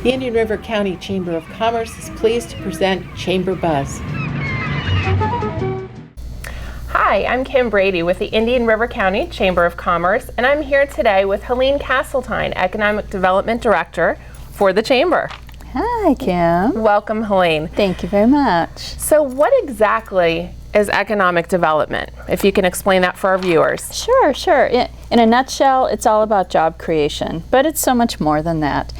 The Indian River County Chamber of Commerce is pleased to present Chamber Buzz. Hi, I'm Kim Brady with the Indian River County Chamber of Commerce, and I'm here today with Helene Caseltine, Economic Development Director for the Chamber. Hi, Kim. Welcome, Helene. Thank you very much. So what exactly is economic development? If you can explain that for our viewers. Sure. In a nutshell, it's all about job creation, but it's so much more than that.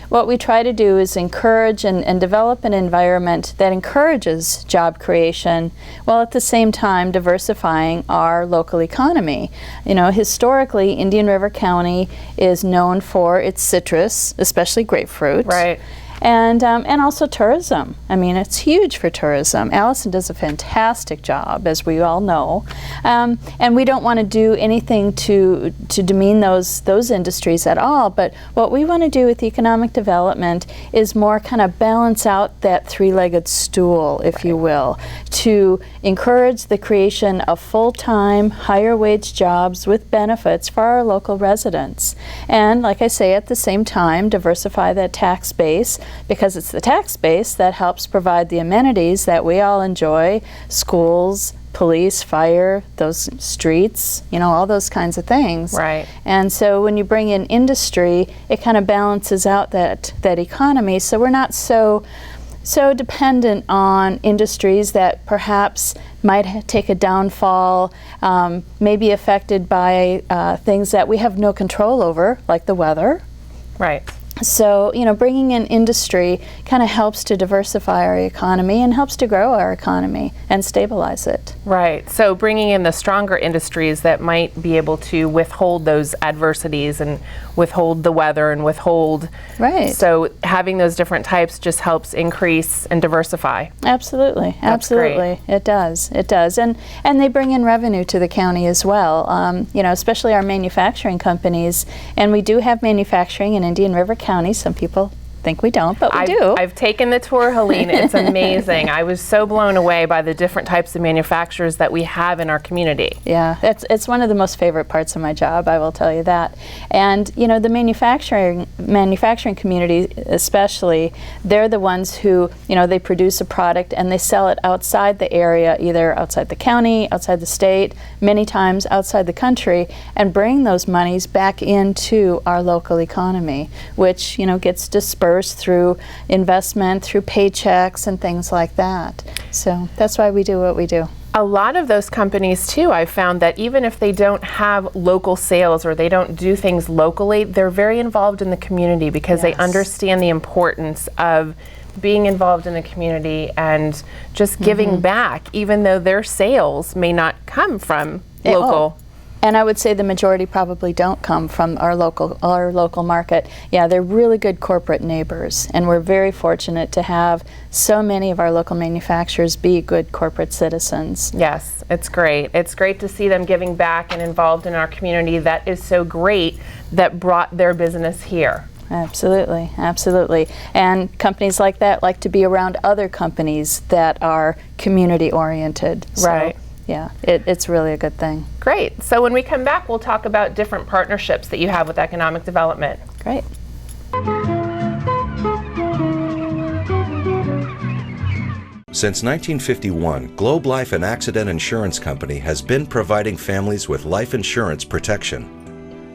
What we try to do is encourage and develop an environment that encourages job creation while at the same time diversifying our local economy. You know, historically, Indian River County is known for its citrus, especially grapefruit. Right. And also tourism. I mean, it's huge for tourism. Allison does a fantastic job, as we all know. And we don't want to do anything to demean those industries at all. But what we want to do with economic development is more kind of balance out that three-legged stool, if you will, to encourage the creation of full-time, higher-wage jobs with benefits for our local residents. And like I say, at the same time, diversify that tax base, because it's the tax base that helps provide the amenities that we all enjoy: schools, police, fire, those streets, you know, all those kinds of things. Right. And so when you bring in industry, it kind of balances out that economy, so we're not so dependent on industries that perhaps might take a downfall, may be affected by things that we have no control over, like the weather. Right. So, you know, bringing in industry kind of helps to diversify our economy and helps to grow our economy and stabilize it. Right. So bringing in the stronger industries that might be able to withhold those adversities and withhold the weather and withhold. Right. So having those different types just helps increase and diversify. Absolutely. That's great. It does. And they bring in revenue to the county as well. You know, especially our manufacturing companies. And we do have manufacturing in Indian River County. Some people think we don't, but we do. I've taken the tour, Helene. It's amazing. I was so blown away by the different types of manufacturers that we have in our community. Yeah, it's one of the most favorite parts of my job, I will tell you that. And you know, the manufacturing community especially, they're the ones who, you know, they produce a product and they sell it outside the area, either outside the county, outside the state, many times outside the country, and bring those monies back into our local economy, which, you know, gets dispersed through investment, through paychecks and things like that. So that's why we do what we do. A lot of those companies too, I've found that even if they don't have local sales or they don't do things locally, they're very involved in the community because they understand the importance of being involved in the community and just giving back, even though their sales may not come from local. And I would say the majority probably don't come from our local market. Yeah, they're really good corporate neighbors, and we're very fortunate to have so many of our local manufacturers be good corporate citizens. Yes, it's great. It's great to see them giving back and involved in our community. That is so great that brought their business here. Absolutely. And companies like that like to be around other companies that are community oriented. Right. Yeah, it's really a good thing. Great. So when we come back, we'll talk about different partnerships that you have with economic development. Great. Since 1951, Globe Life and Accident Insurance Company has been providing families with life insurance protection.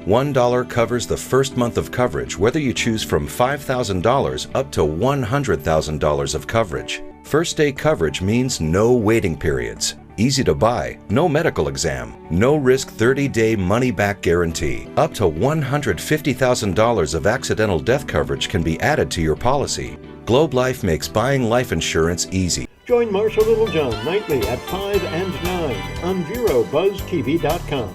$1 covers the first month of coverage, whether you choose from $5,000 up to $100,000 of coverage. First day coverage means no waiting periods. Easy to buy, no medical exam, no risk 30-day money-back guarantee. Up to $150,000 of accidental death coverage can be added to your policy. Globe Life makes buying life insurance easy. Join Marshall Littlejohn nightly at 5 and 9 on VeroBuzzTV.com.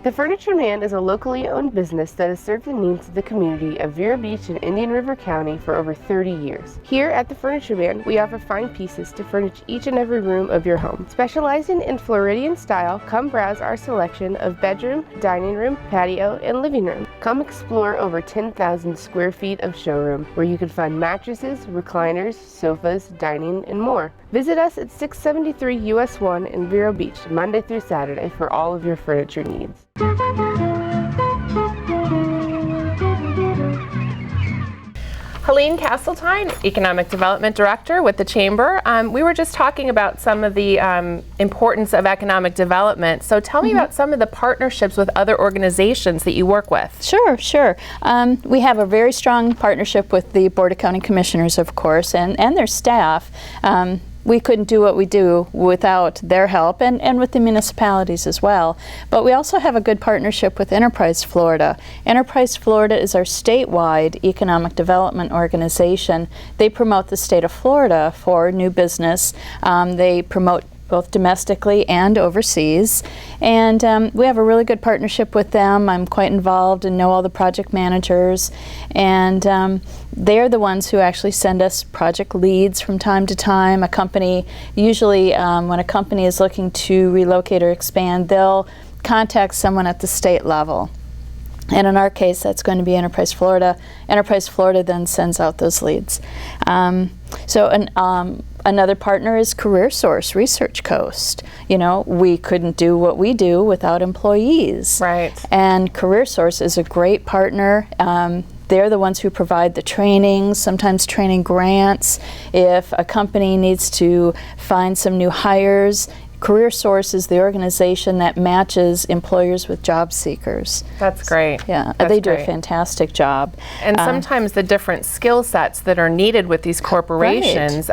The Furniture Man is a locally owned business that has served the needs of the community of Vero Beach and Indian River County for over 30 years. Here at the Furniture Man, we offer fine pieces to furnish each and every room of your home. Specializing in Floridian style, come browse our selection of bedroom, dining room, patio, and living room. Come explore over 10,000 square feet of showroom, where you can find mattresses, recliners, sofas, dining, and more. Visit us at 673 US 1 in Vero Beach, Monday through Saturday for all of your furniture needs. Helene Caseltine, Economic Development Director with the Chamber. We were just talking about some of the importance of economic development. So tell me about some of the partnerships with other organizations that you work with. Sure. We have a very strong partnership with the Board of County Commissioners, of course, and their staff. We couldn't do what we do without their help, and with the municipalities as well. But we also have a good partnership with Enterprise Florida. Enterprise Florida is our statewide economic development organization. They promote the state of Florida for new business. They promote both domestically and overseas. And we have a really good partnership with them. I'm quite involved and know all the project managers. And they're the ones who actually send us project leads from time to time. A company, usually when a company is looking to relocate or expand, they'll contact someone at the state level. And in our case, that's going to be Enterprise Florida. Enterprise Florida then sends out those leads. Another partner is CareerSource Research Coast. You know, we couldn't do what we do without employees. Right. And CareerSource is a great partner. They're the ones who provide the training, sometimes training grants. If a company needs to find some new hires, CareerSource is the organization that matches employers with job seekers. That's great. Yeah, That's they do great. a fantastic job. And sometimes the different skill sets that are needed with these corporations,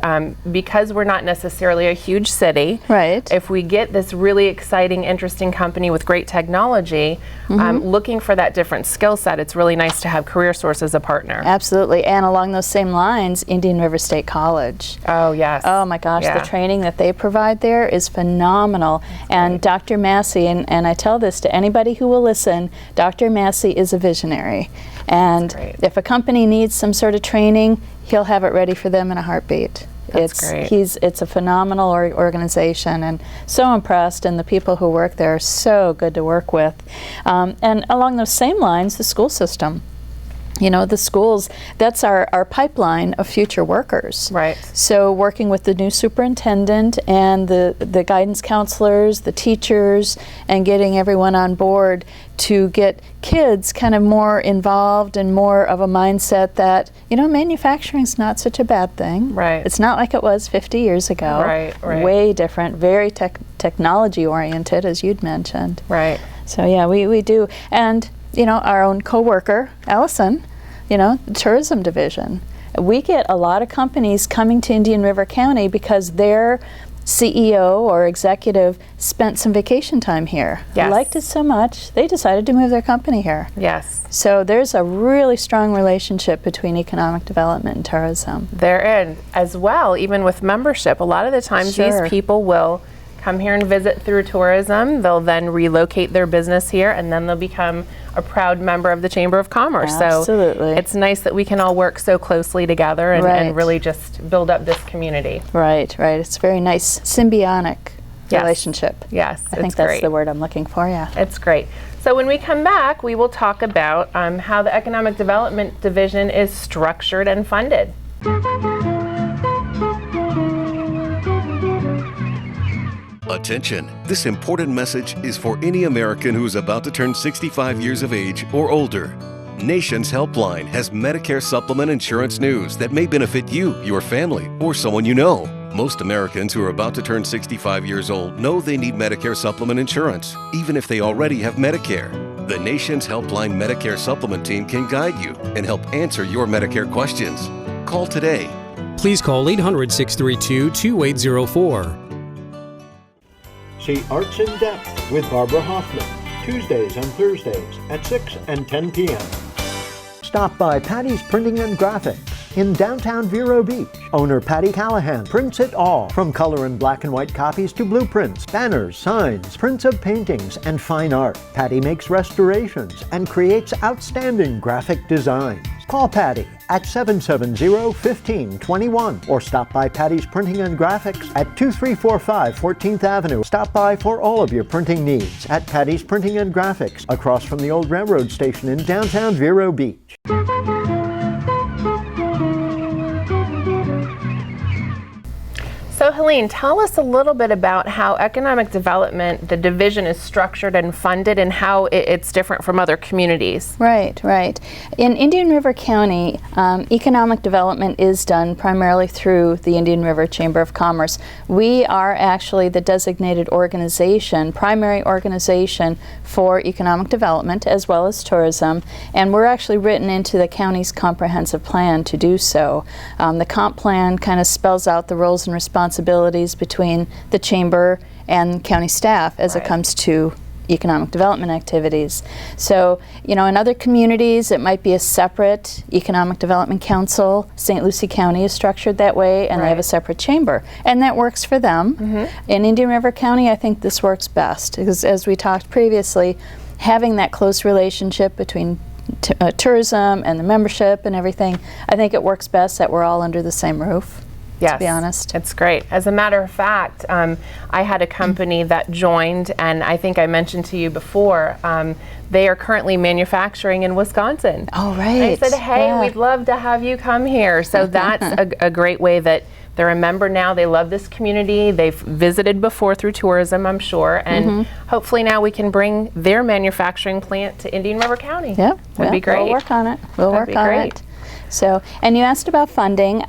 because we're not necessarily a huge city, Right. if we get this really exciting, interesting company with great technology, looking for that different skill set, it's really nice to have CareerSource as a partner. Absolutely. And along those same lines, Indian River State College. Oh, yes. Oh my gosh, Yeah. the training that they provide there is phenomenal. And Dr. Massey, and I tell this to anybody who will listen, Dr. Massey is a visionary. And great. if a company needs some sort of training, he'll have it ready for them in a heartbeat. That's great. It's a phenomenal organization, and so impressed, and the people who work there are so good to work with. And along those same lines, the school system. You know, the schools, that's our pipeline of future workers. Right. So working with the new superintendent and the guidance counselors, the teachers, and getting everyone on board to get kids kind of more involved and more of a mindset that, you know, manufacturing's not such a bad thing. Right. It's not like it was 50 years ago. Right. Way different, very technology oriented, as you'd mentioned. Right. So yeah, we do. And, you know, our own co-worker, Allison, you know, the tourism division. We get a lot of companies coming to Indian River County because their CEO or executive spent some vacation time here. Yes. Liked it so much, they decided to move their company here. Yes. So there's a really strong relationship between economic development and tourism. Therein as well, even with membership. A lot of the times Sure. these people will come here and visit through tourism. They'll then relocate their business here, and then they'll become a proud member of the Chamber of Commerce. Absolutely. So it's nice that we can all work so closely together and, Right. and really just build up this community. Right. It's a very nice symbiotic Yes. relationship. Yes, I think it's that's great. the word I'm looking for, yeah. It's great. So when we come back, we will talk about how the Economic Development Division is structured and funded. Attention! This important message is for any American who is about to turn 65 years of age or older. Nation's Helpline has Medicare supplement insurance news that may benefit you, your family, or someone you know. Most Americans who are about to turn 65 years old know they need Medicare supplement insurance, even if they already have Medicare. The Nation's Helpline Medicare supplement team can guide you and help answer your Medicare questions. Call today. Please call 800-632-2804. See Arts in Depth with Barbara Hoffman, Tuesdays and Thursdays at 6 and 10 p.m. Stop by Patty's Printing and Graphics in downtown Vero Beach. Owner Patty Callahan prints it all, from color and black and white copies to blueprints, banners, signs, prints of paintings, and fine art. Patty makes restorations and creates outstanding graphic designs. Call Patty at 770-1521 or stop by Patty's Printing and Graphics at 2345 14th Avenue. Stop by for all of your printing needs at Patty's Printing and Graphics across from the old railroad station in downtown Vero Beach. So So Helene, tell us a little bit about how economic development, the division, is structured and funded, and how it's different from other communities. Right. In Indian River County, economic development is done primarily through the Indian River Chamber of Commerce. We are actually the designated organization, primary organization for economic development as well as tourism, and we're actually written into the county's comprehensive plan to do so. The comp plan kind of spells out the roles and responsibilities between the chamber and county staff as it comes to economic development activities. So, in other communities it might be a separate economic development council. St. Lucie County is structured that way, and they have a separate chamber, and that works for them. In Indian River County, I think this works best because, as we talked previously, having that close relationship between tourism and the membership and everything, I think it works best that we're all under the same roof. Yes, to be honest. It's great. As a matter of fact, I had a company that joined, and I think I mentioned to you before, they are currently manufacturing in Wisconsin. Oh, right. And I said, hey, we'd love to have you come here. So that's a great way that they're a member now. They love this community. They've visited before through tourism, I'm sure, and hopefully now we can bring their manufacturing plant to Indian River County. Yeah, that'd be great. We'll work on it. We'll work on it. So, and you asked about funding.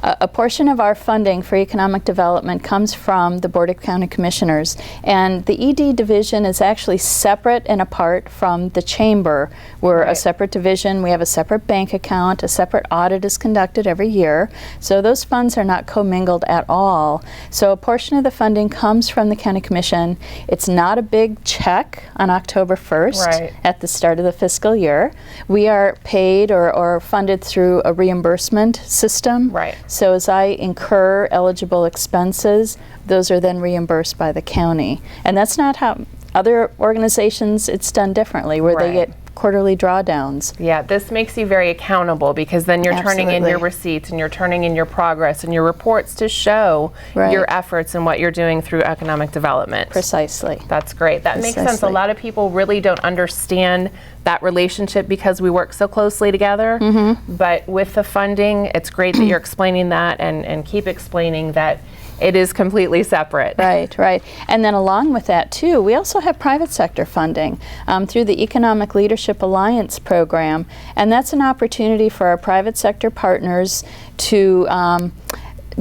A portion of our funding for economic development comes from the Board of County Commissioners, and the ED division is actually separate and apart from the chamber. We're a separate division. We have a separate bank account. A separate audit is conducted every year. So those funds are not commingled at all. So a portion of the funding comes from the County Commission. It's not a big check on October 1st at the start of the fiscal year. We are paid or funded through a reimbursement system. So as I incur eligible expenses, those are then reimbursed by the county. And that's not how other organizations, it's done differently, where they get quarterly drawdowns. Yeah, this makes you very accountable, because then you're turning in your receipts and you're turning in your progress and your reports to show your efforts and what you're doing through economic development. Precisely. That's great. That makes sense. A lot of people really don't understand that relationship because we work so closely together. But with the funding, it's great that you're explaining that, and keep explaining that it is completely separate. Right. And then along with that too, we also have private sector funding through the Economic Leadership Alliance program, and that's an opportunity for our private sector partners to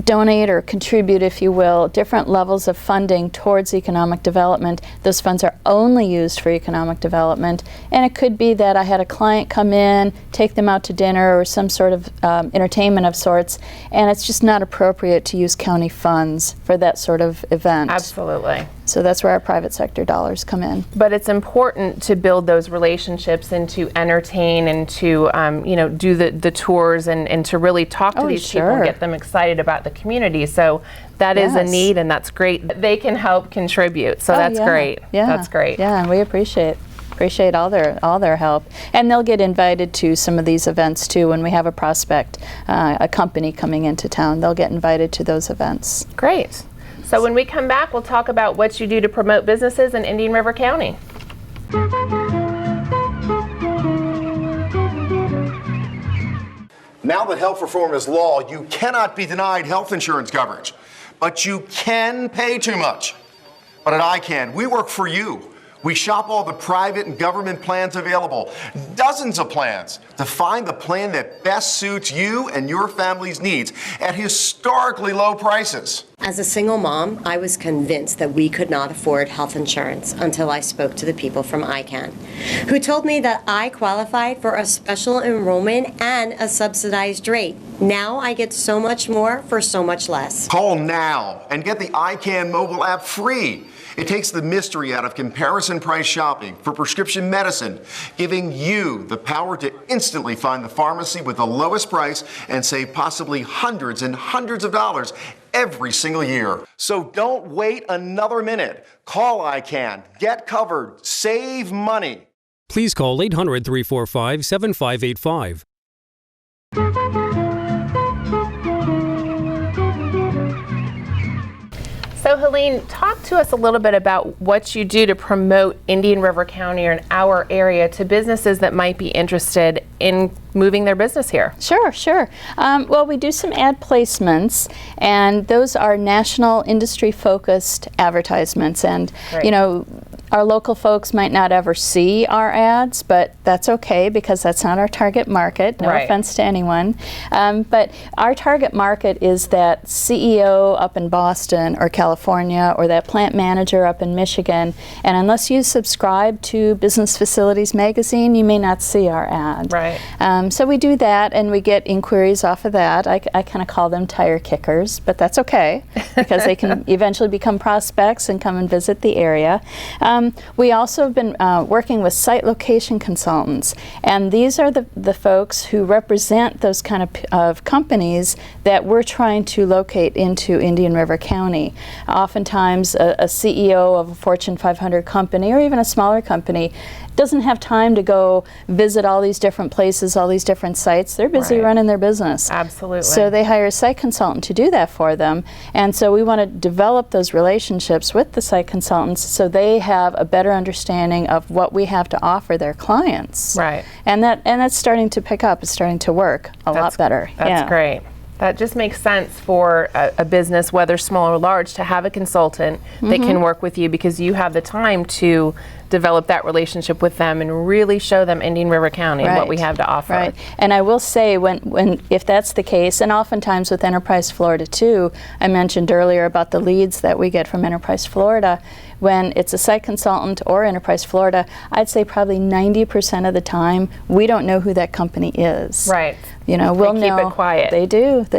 donate or contribute, if you will, different levels of funding towards economic development. Those funds are only used for economic development, and it could be that I had a client come in, take them out to dinner or some sort of entertainment of sorts, and it's just not appropriate to use county funds for that sort of event. Absolutely. So that's where our private sector dollars come in. But it's important to build those relationships and to entertain and to do the tours and to really talk to these people and get them excited about the community. So that is a need, and that's great. They can help contribute. So that's great. That's great. Yeah, and we appreciate all their help, and they'll get invited to some of these events too. When we have a prospect, a company coming into town, they'll get invited to those events. Great. So when we come back, we'll talk about what you do to promote businesses in Indian River County. Now that health reform is law, you cannot be denied health insurance coverage, but you can pay too much. But at ICANN, we work for you. We shop all the private and government plans available, dozens of plans, to find the plan that best suits you and your family's needs at historically low prices. As a single mom, I was convinced that we could not afford health insurance until I spoke to the people from ICANN, who told me that I qualified for a special enrollment and a subsidized rate. Now I get so much more for so much less. Call now and get the ICANN mobile app free. It takes the mystery out of comparison price shopping for prescription medicine, giving you the power to instantly find the pharmacy with the lowest price and save possibly hundreds and hundreds of dollars every single year. So don't wait another minute. Call ICANN, get covered, save money. Please call 800-345-7585. So So Helene, talk to us a little bit about what you do to promote Indian River County or in our area to businesses that might be interested in moving their business here. Sure. Well, we do some ad placements, and those are national industry-focused advertisements. And, Great. you know, our local folks might not ever see our ads, but that's okay because that's not our target market. No Right. offense to anyone. But our target market is that CEO up in Boston or California, or that plant manager up in Michigan. And unless you subscribe to Business Facilities Magazine, you may not see our ad. Right. So we do that, and we get inquiries off of that. I kind of call them tire kickers, but that's okay because they can eventually become prospects and come and visit the area. We also have been working with site location consultants, and these are the folks who represent those kind of companies that we're trying to locate into Indian River County. Oftentimes, a CEO of a Fortune 500 company or even a smaller company doesn't have time to go visit all these different places, all these different sites. They're busy Right. running their business. Absolutely. So they hire a site consultant to do that for them. And so we want to develop those relationships with the site consultants so they have a better understanding of what we have to offer their clients. Right. And that's starting to pick up. It's starting to work a lot better. That's great. That just makes sense for a business, whether small or large, to have a consultant that can work with you because you have the time to develop that relationship with them and really show them Indian River County and what we have to offer. Right. And I will say, when if that's the case, and oftentimes with Enterprise Florida too, I mentioned earlier about the leads that we get from Enterprise Florida. When it's a site consultant or Enterprise Florida, I'd say probably 90% of the time we don't know who that company is. Right. You know, we'll They know. keep it quiet. They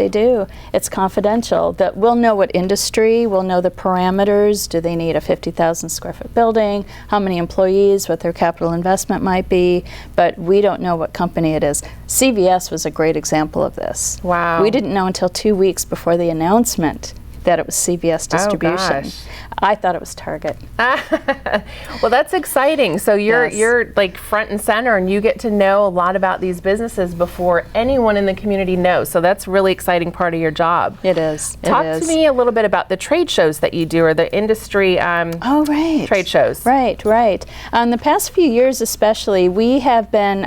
do. It's confidential. That we'll know what industry, we'll know the parameters. Do they need a 50,000 square foot building? How many employees, what their capital investment might be, but we don't know what company it is. CVS was a great example of this. Wow. We didn't know until 2 weeks before the announcement that it was CVS distribution. gosh. I thought it was Target. Well, that's exciting. So you're like front and center, and you get to know a lot about these businesses before anyone in the community knows. So that's really exciting part of your job. It is. Talk to me a little bit about the trade shows that you do, or the industry trade shows. Right. The past few years especially, we have been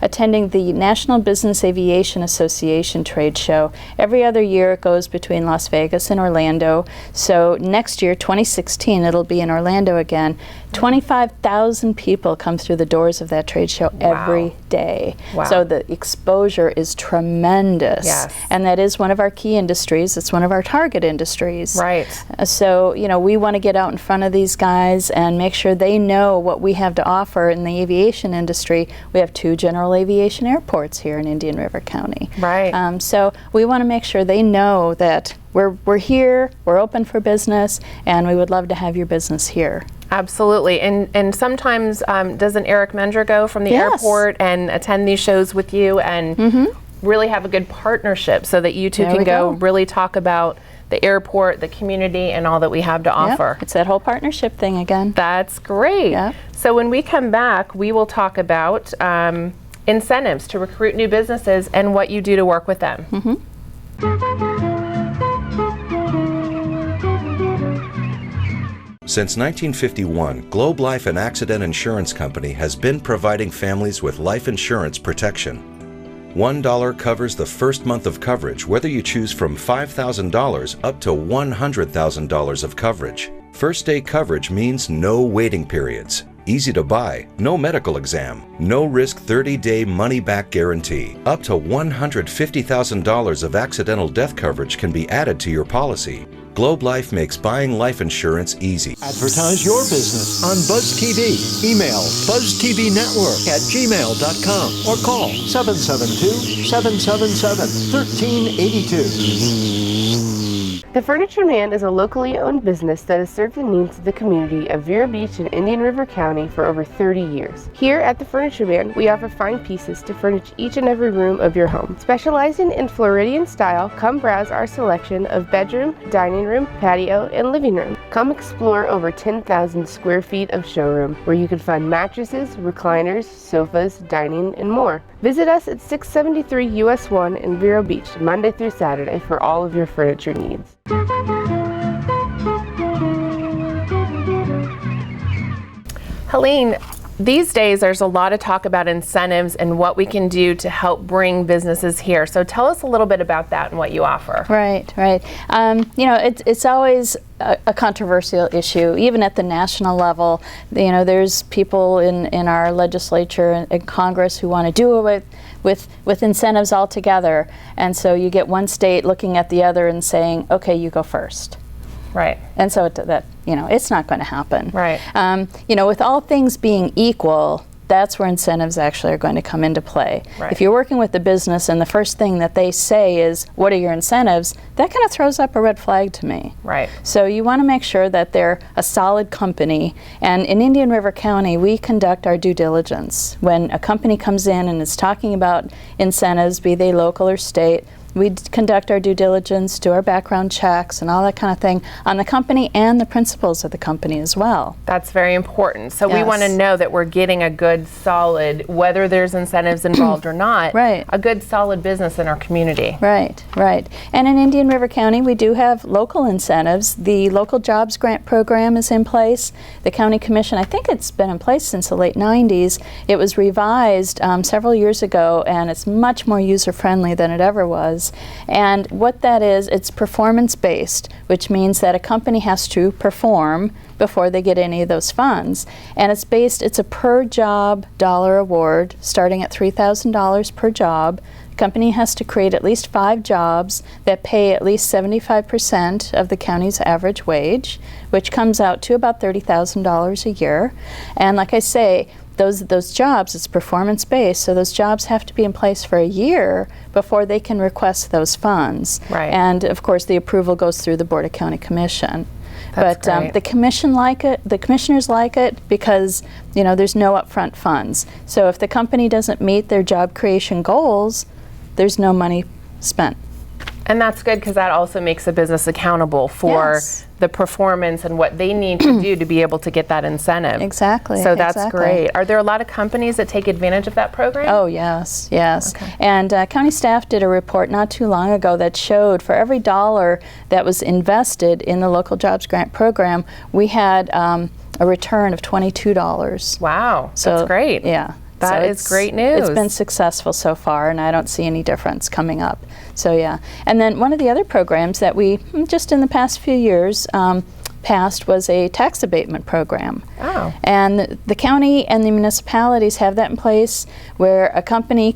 attending the National Business Aviation Association trade show. Every other year it goes between Las Vegas and Orlando. So next year, 2016, it'll be in Orlando again. 25,000 people come through the doors of that trade show every day. Wow. So the exposure is tremendous. Yes. And that is one of our key industries. It's one of our target industries. Right. So, you know, we want to get out in front of these guys and make sure they know what we have to offer in the aviation industry. We have 2 general aviation airports here in Indian River County. Right. So we want to make sure they know that we're here, we're open for business, and we would love to have your business here. Absolutely. And sometimes doesn't Eric Mendra go from the airport and attend these shows with you and really have a good partnership so that you two can go really talk about the airport, the community, and all that we have to offer. It's that whole partnership thing again. That's great. Yeah. So when we come back, we will talk about incentives to recruit new businesses and what you do to work with them. Since 1951, Globe Life and Accident Insurance Company has been providing families with life insurance protection. $1 covers the first month of coverage, whether you choose from $5,000 up to $100,000 of coverage. First day coverage means no waiting periods. Easy to buy, no medical exam, no risk 30-day money-back guarantee. Up to $150,000 of accidental death coverage can be added to your policy. Globe Life makes buying life insurance easy. Advertise your business on Buzz TV. Email buzztvnetwork@gmail.com or call 772-777-1382. The Furniture Man is a locally owned business that has served the needs of the community of Vero Beach and Indian River County for over 30 years. Here at the Furniture Man, we offer fine pieces to furnish each and every room of your home. Specializing in Floridian style, come browse our selection of bedroom, dining room, patio, and living room. Come explore over 10,000 square feet of showroom, where you can find mattresses, recliners, sofas, dining, and more. Visit us at 673 US 1 in Vero Beach, Monday through Saturday for all of your furniture needs. Helene, these days there's a lot of talk about incentives and what we can do to help bring businesses here. So tell us a little bit about that and what you offer. Right. It's always a controversial issue, even at the national level. There's people in our legislature and Congress who want to do it with incentives altogether. And so you get one state looking at the other and saying, okay, you go first. Right. And so it's not going to happen. Right. With all things being equal, that's where incentives actually are going to come into play. Right. If you're working with the business and the first thing that they say is, what are your incentives? That kind of throws up a red flag to me. Right. So you want to make sure that they're a solid company. And in Indian River County, we conduct our due diligence. When a company comes in and is talking about incentives, be they local or state, we conduct our due diligence, do our background checks and all that kind of thing on the company and the principals of the company as well. That's very important. So we Yes. want to know that we're getting a good, solid, whether there's incentives involved or not, Right. a good, solid business in our community. Right. And in Indian River County, we do have local incentives. The local jobs grant program is in place. The county commission, I think it's been in place since the late 90s. It was revised several years ago, and it's much more user-friendly than it ever was. And what that is, it's performance-based, which means that a company has to perform before they get any of those funds. And it's a per-job dollar award, starting at $3,000 per job. The company has to create at least 5 jobs that pay at least 75% of the county's average wage, which comes out to about $30,000 a year. And like I say, those jobs, it's performance-based, so those jobs have to be in place for a year before they can request those funds. Right. And of course, the approval goes through the Board of County Commission. That's great. The commissioners like it because there's no upfront funds. So if the company doesn't meet their job creation goals, there's no money spent. And that's good because that also makes the business accountable for Yes. the performance and what they need to do to be able to get that incentive. Exactly. So that's exactly. great. Are there a lot of companies that take advantage of that program? Oh, yes. Okay. And county staff did a report not too long ago that showed for every dollar that was invested in the local jobs grant program, we had a return of $22. Wow, So, that's great. Yeah. That So is great news. It's been successful so far, and I don't see any difference coming up. So, yeah. And then one of the other programs that we, just in the past few years, passed was a tax abatement program. Oh. And the county and the municipalities have that in place where a company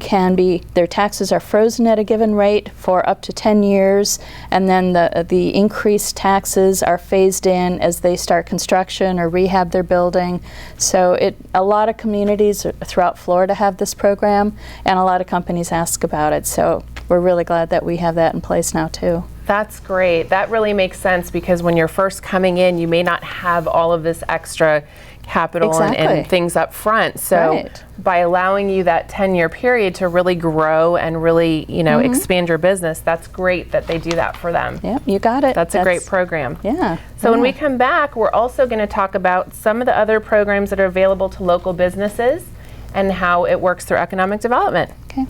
their taxes are frozen at a given rate for up to 10 years, and then the increased taxes are phased in as they start construction or rehab their building. So a lot of communities throughout Florida have this program, and a lot of companies ask about it. So we're really glad that we have that in place now too. That's great. That really makes sense because when you're first coming in, you may not have all of this extra capital and Exactly. things up front. So Right. by allowing you that 10-year period to really grow and really, expand your business, that's great that they do that for them. Yep, you got it. That's a great program. Yeah. So when we yeah. come back, we're also going to talk about some of the other programs that are available to local businesses and how it works through economic development. Okay.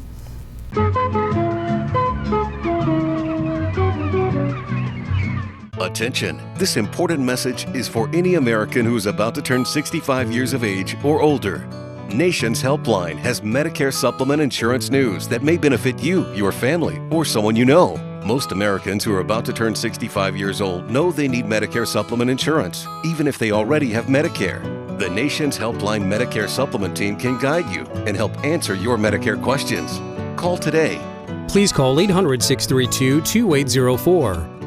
Attention! This important message is for any American who is about to turn 65 years of age or older. Nation's Helpline has Medicare supplement insurance news that may benefit you, your family, or someone you know. Most Americans who are about to turn 65 years old know they need Medicare supplement insurance, even if they already have Medicare. The Nation's Helpline Medicare supplement team can guide you and help answer your Medicare questions. Call today. Please call 800-632-2804.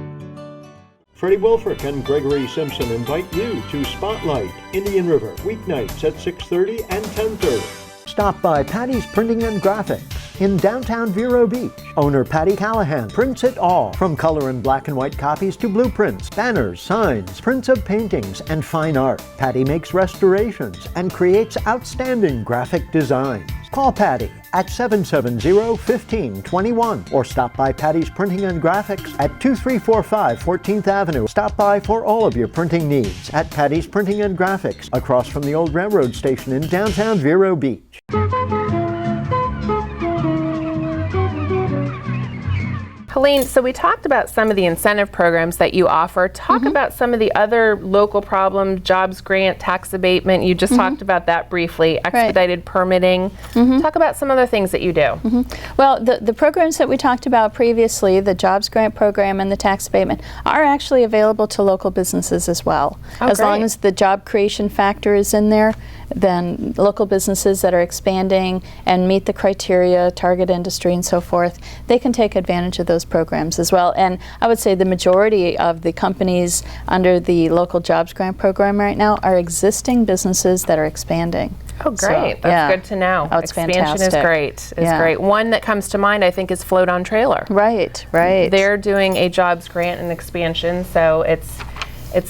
Freddie Wilfrick and Gregory Simpson invite you to Spotlight, Indian River, weeknights at 6:30 and 10:30. Stop by Patty's Printing and Graphics in downtown Vero Beach. Owner Patty Callahan prints it all, from color and black and white copies to blueprints, banners, signs, prints of paintings, and fine art. Patty makes restorations and creates outstanding graphic designs. Call Patty at 770-1521 or stop by Patty's Printing and Graphics at 2345 14th Avenue. Stop by for all of your printing needs at Patty's Printing and Graphics across from the old railroad station in downtown Vero Beach. Helene, so we talked about some of the incentive programs that you offer. Talk about some of the other local problems, jobs grant, tax abatement. You just talked about that briefly, expedited permitting. Talk about some other things that you do. Well, the programs that we talked about previously, the jobs grant program and the tax abatement, are actually available to local businesses as well. As long as the job creation factor is in there, then local businesses that are expanding and meet the criteria, target industry and so forth, they can take advantage of those programs as well. And I would say the majority of the companies under the local jobs grant program right now are existing businesses that are expanding. Oh, great. So, That's good to know. Oh, it's Expansion fantastic. is great. Is great. One that comes to mind, I think, is Float on Trailer. Right. They're doing a jobs grant and expansion, so it's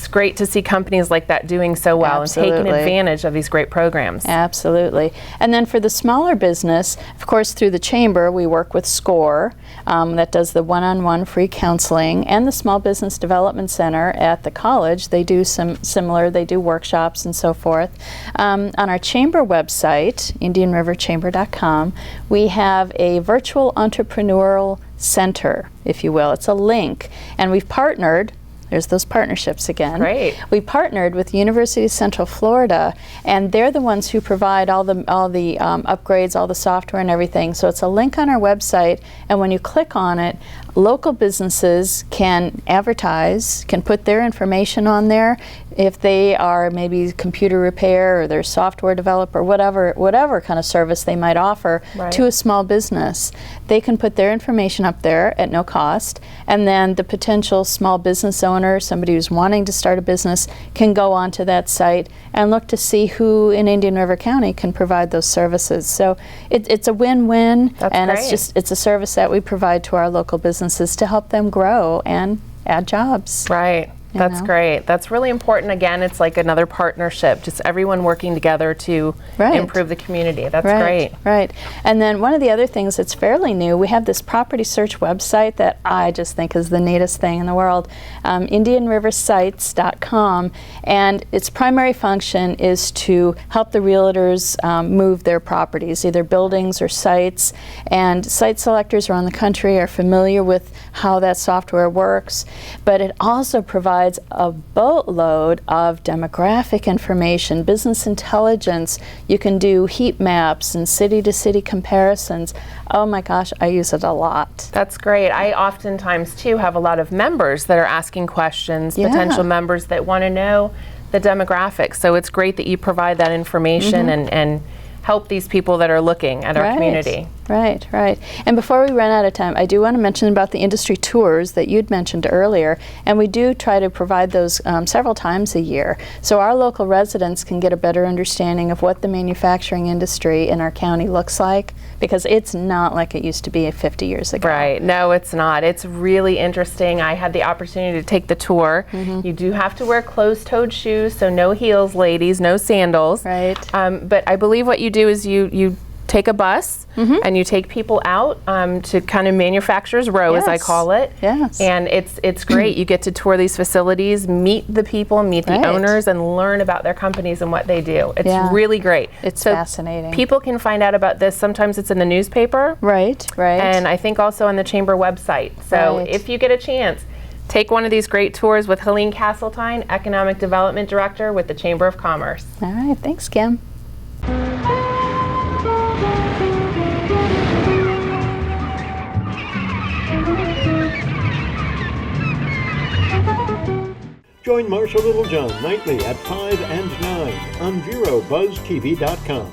great to see companies like that doing so well and taking advantage of these great programs. Absolutely. And then for the smaller business, of course, through the Chamber, we work with SCORE, that does the one-on-one free counseling, and the Small Business Development Center at the college. They do some similar, they do workshops and so forth. On our Chamber website, IndianRiverChamber.com, we have a virtual entrepreneurial center, if you will. It's a link, and we've partnered. There's those partnerships again. Great. We partnered with University of Central Florida, and they're the ones who provide all the upgrades, all the software and everything. So it's a link on our website, and when you click on it, local businesses can advertise, can put their information on there. If they are maybe computer repair or they're software developer, whatever kind of service they might offer to a small business, they can put their information up there at no cost, and then the potential small business owner, somebody who's wanting to start a business, can go onto that site and look to see who in Indian River County can provide those services. So it's a win-win, and it's a service that we provide to our local businesses to help them grow and add jobs. Right. That's great. That's really important. Again, it's like another partnership, just everyone working together to improve the community. That's great. Right. And then one of the other things that's fairly new, we have this property search website that I just think is the neatest thing in the world, IndianRiverSites.com, and its primary function is to help the realtors move their properties, either buildings or sites, and site selectors around the country are familiar with how that software works, but it also provides a boatload of demographic information, business intelligence. You can do heat maps and city-to-city comparisons. Oh my gosh, I use it a lot. That's great. I oftentimes, too, have a lot of members that are asking questions, potential members that want to know the demographics. So it's great that you provide that information and help these people that are looking at our community. Right. And before we run out of time, I do want to mention about the industry tours that you'd mentioned earlier, and we do try to provide those several times a year, so our local residents can get a better understanding of what the manufacturing industry in our county looks like, because it's not like it used to be 50 years ago. Right. No, it's not. It's really interesting. I had the opportunity to take the tour. You do have to wear closed-toed shoes, so no heels, ladies, no sandals. Right. But I believe what you do is you take a bus and you take people out to kind of manufacturer's row, as I call it. Yes. And it's great. You get to tour these facilities, meet the people, meet the owners, and learn about their companies and what they do. It's really great. It's fascinating. People can find out about this. Sometimes it's in the newspaper. Right. And I think also on the Chamber website. So if you get a chance, take one of these great tours with Helene Caseltine, Economic Development Director with the Chamber of Commerce. All right. Thanks, Kim. Join Marsha Littlejohn nightly at 5 and 9 on VeroBuzzTV.com.